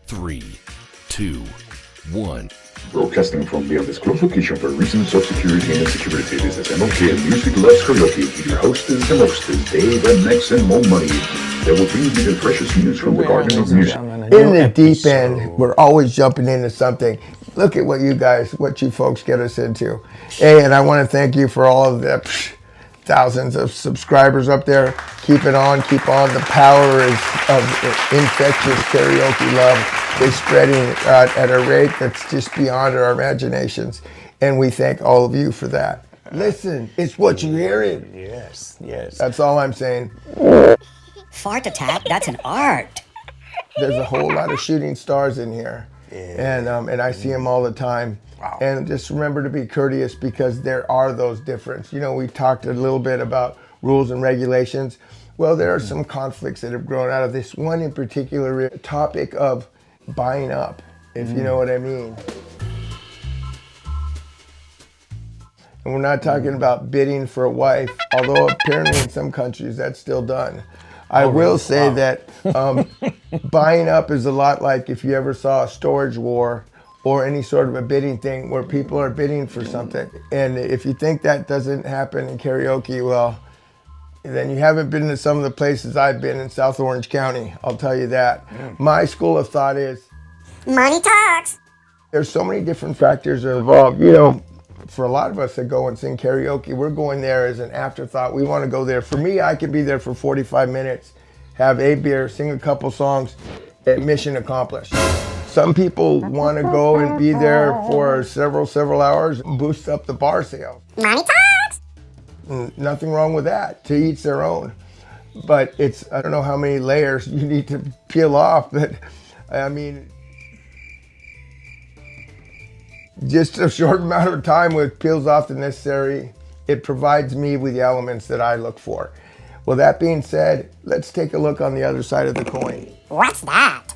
3, 2, 1. Broadcasting from beyond this close location for reasons of security and security. This is MLK Music Loves Karaoke with your hostess and hostess, DaveMX and Mo Man'ë. They will bring you the freshest news from the garden of music. In the deep end, we're always jumping into something. Look at what you folks get us into. Hey, and I want to thank you for all of the thousands of subscribers up there. Keep it on, keep on. The power of infectious karaoke love is spreading at a rate that's just beyond our imaginations. And we thank all of you for that. Listen, it's what you're hearing. Yes, yes. That's all I'm saying. Fart attack, that's an art. There's a whole lot of shooting stars in here. Yeah. And I see them all the time. Wow. And just remember to be courteous because there are those differences. You know, we talked a little bit about rules and regulations. Well, there are some conflicts that have grown out of this one in particular topic of buying up, if you know what I mean. And we're not talking about bidding for a wife, although apparently in some countries that's still done. I will say that buying up is a lot like if you ever saw a storage war or any sort of a bidding thing where people are bidding for something. And if you think that doesn't happen in karaoke, well, then you haven't been to some of the places I've been in South Orange County, I'll tell you that. My school of thought is, Money talks. there's so many different factors that are involved. You know, for a lot of us that go and sing karaoke, we're going there as an afterthought. We want to go there. For me, I could be there for 45 minutes, have a beer, sing a couple songs, and mission accomplished. Some people want to go and be there for several hours and boost up the bar sales. Money talks. Nothing wrong with that, to each their own. But it's, I don't know how many layers you need to peel off, but I mean, just a short amount of time with peels off the necessary, it provides me with the elements that I look for. Well, that being said, let's take a look on the other side of the coin. What's that?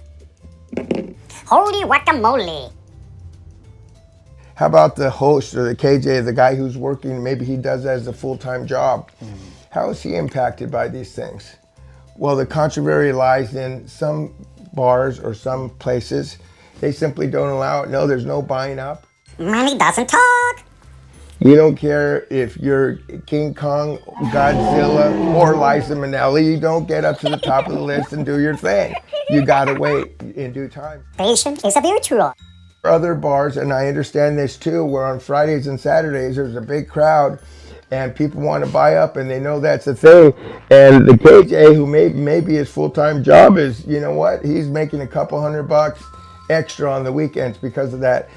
Holy guacamole. How about the host or the KJ, the guy who's working, maybe he does that as a full-time job. How is he impacted by these things? Well, the controversy lies in some bars or some places. They simply don't allow it. No, there's no buying up. Money doesn't talk. You don't care if you're King Kong, Godzilla, or Liza Minnelli. You don't get up to the top of the list and do your thing. You gotta wait in due time. Patience is a virtue. Other bars, and I understand this too, where on Fridays and Saturdays there's a big crowd and people want to buy up and they know that's a thing. And the KJ, who maybe his full-time job is, you know what, he's making a couple $100 extra on the weekends because of that.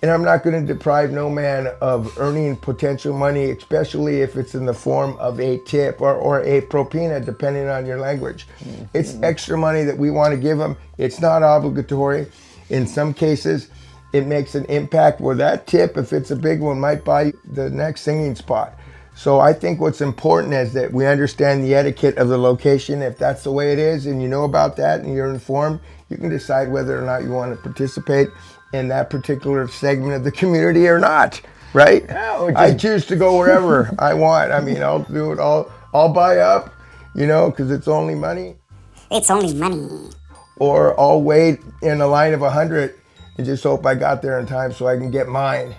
And I'm not going to deprive no man of earning potential money, especially if it's in the form of a tip or a propina, depending on your language. It's extra money that we want to give them. It's not obligatory. In some cases, it makes an impact where that tip, if it's a big one, might buy you the next singing spot. So I think what's important is that we understand the etiquette of the location. If that's the way it is and you know about that and you're informed, you can decide whether or not you want to participate in that particular segment of the community or not, right? Yeah, I choose to go wherever I want. I mean, I'll do it all. I'll buy up, you know, because it's only money. It's only money. Or I'll wait in a line of 100 and just hope I got there in time so I can get mine.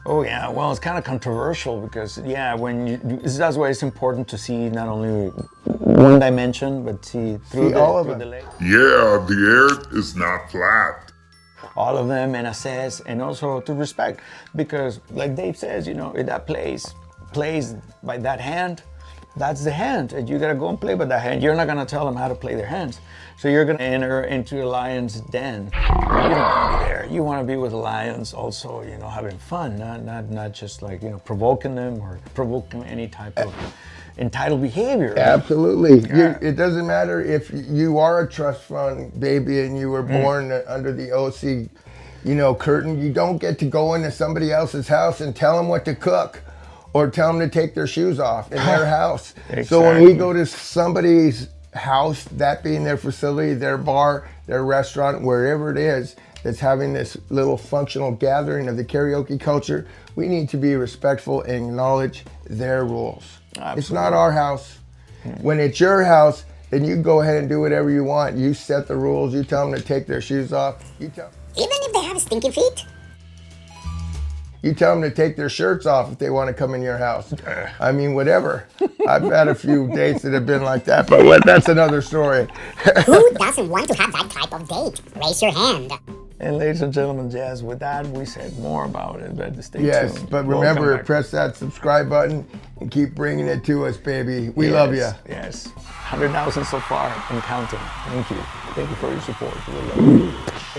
Oh yeah, well, it's kind of controversial because that's why it's important to see not only one dimension, but see all of them. the leg. Yeah, the earth is not flat. All of them and assess and also to respect because like Dave says, you know, if that plays by that hand, that's the hand and you gotta go and play by that hand. You're not gonna tell them how to play their hands. So you're gonna enter into a lion's den. You don't wanna be there. You wanna be with the lions also, you know, having fun, not just like, you know, provoking them or provoking any type of entitled behavior. Absolutely. Yeah. It doesn't matter if you are a trust fund baby and you were born under the OC, you know, curtain. You don't get to go into somebody else's house and tell them what to cook or tell them to take their shoes off in their house. Exactly. So when we go to somebody's house, that being their facility, their bar, their restaurant, wherever it is that's having this little functional gathering of the karaoke culture, we need to be respectful and acknowledge their rules. Absolutely. It's not our house. When it's your house, then you go ahead and do whatever you want. You set the rules. You tell them to take their shoes off. Even if they have stinky feet? You tell them to take their shirts off if they want to come in your house. I mean, whatever. I've had a few dates that have been like that, but that's another story. Who doesn't want to have that type of date? Raise your hand. And ladies and gentlemen, yes, with that, we said more about it, but stay Yes, tuned. but We'll remember, come back. press that subscribe button and keep bringing it to us, baby. We love you. Yes. 100,000 so far and counting. Thank you. Thank you for your support. We love you.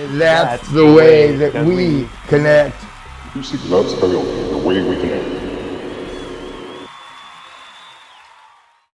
And that's the way that we connect. Music Loves Karaoke, the way we connect.